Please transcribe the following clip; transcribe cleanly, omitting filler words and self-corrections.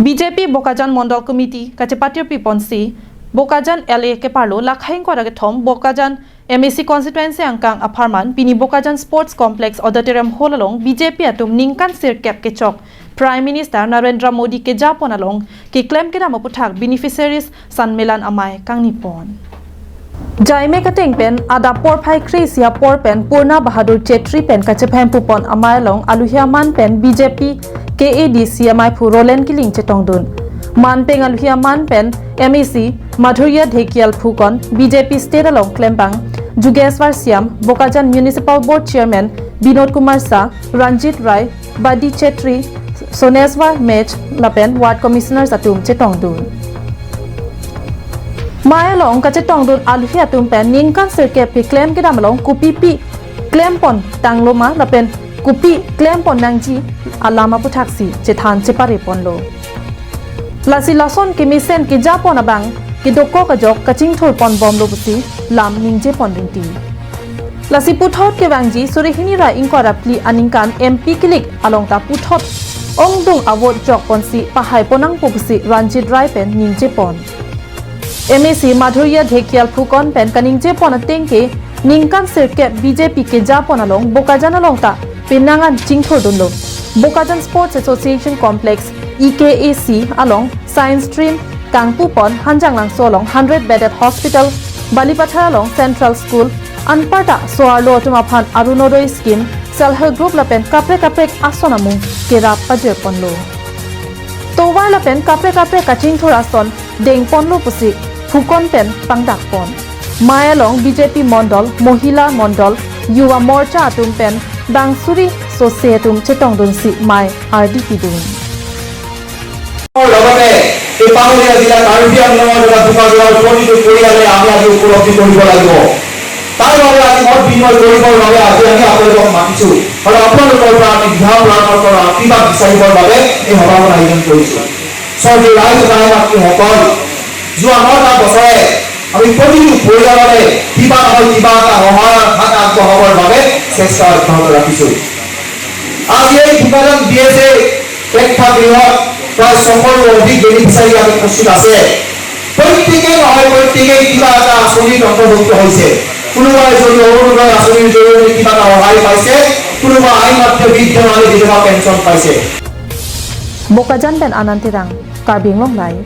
BJP Bokajan Mondal Committee Kachepatir Piponsi Bokajan LA ke parlo lakhain ko thom Bokajan MAC constituency angkang aparman pini Bokajan Sports Complex auditorium hall along BJP atum ningkan sir cap ke chok Prime Minister Narendra Modi ke japon along ke claim ke dama puthak beneficiaries sanmelan amai kang nipon Jaime kateng pen ada por phai kresia por pen Purna Bahadur Chetri pen kachephem pupon amai long aluhiaman pen BJP KAD CMI Phu Roland Kiling Chetongdun Manpeng Aluhiaman pen MEC Madhurya Dhekial Phukon BJP State along Klembang Jugeswar Siam Bokajan Municipal Board Chairman Binod Kumar Sa Ranjit Rai Badi Chetri Soneswar Mech Lapen Ward Commissioner Satum Chetongdun Maya long Kachetongdun Aluhiatum pen Ningkan Sirke Pi Claim Kedamalong Kupipi Claim Pon Tangloma Lapen Kupi claim pon nangji alama putaksi chethan chepare ponlo lasi lason ke misen ke japon abang ke dokko ka jok kaching thor pon bom lo busi lam ningje pon ringti lasi puthot ke wangji surihini ra inkora pli aningkan MP kilik alongta puthot ongdung awot jok ponsi pahai ponang pusi Ranjit Rai pen ningje pon MEC Madhurya Dhekial Phukon pen kaningje pon atengke ningkan sirke BJP ke japon along Bokajan alongta Pinangan Jingthor Dunlo Bokajan Sports Association Complex EKAC along Science Stream Kangpu Pon Hanjang Langso along 100-bedded hospital Balipatha along Central School Anparta Soarlo Tumaphan Arunodoi Scheme Self-Help Group Lapen Kapre Asonamung Kera Pajer Ponlo Towar Lapen Kapre Kachingthor Ason Deng Ponlo Pusi Phukon Pen Pangdak Pon Maya Long BJP Mondal Mohila Mondal Yuva Morcha Atum Pen Dangsuri Societum Chetongdun Si Mai RDP Dun লগতে এই পাহাৰীয়া জিলা কাৰ্বি আংলঙৰ দ্বাৰা দুখৰ প্ৰতিটো পৰিয়ালে আমি আজি উপলব্ধি কৰিব লাগিব তাৰ বাবে আজি মত বিনিময় কৰিবৰ বাবে আজি আমি আপোনালোকক মাতিছো আৰু আপোনালোকৰ পৰা আমি ধ্যান লাভৰ পৰা আশীৰ্বাদ বিচাৰিবৰ বাবে এই সভাখন আয়োজন কৰিছো সৰ্বে ৰাইজ ৰাইজক সকল যোৱা 9টা বছৰে আমি প্ৰতিটো পৰিয়ালৰে কিবা নহয় কিবা এটা সহায়ৰ হাত আগবঢ়াবৰ বাবে চেষ্টা অব্যাহত ৰাখিছো আজি এই দুজন বিএসএ প্ৰেক্ষাগৃহত প্ৰায় 100ৰো অধিক বেনিফিচিয়াৰী আমি প্ৰস্তুত আছে প্ৰত্যেকেই কিবা এটা আঁচনিত অন্তৰ্ভুক্ত হৈছে কোনোবাই যদি অৰুণোদয় আঁচনিৰ জৰিয়তে কিবা এটা সহায় পাইছে কোনোবা আইনমাত্ৰ বৃদ্ধ আৰু বিধৱা পেঞ্চন পাইছে Bokajan pen Anantirang Karbinglong Live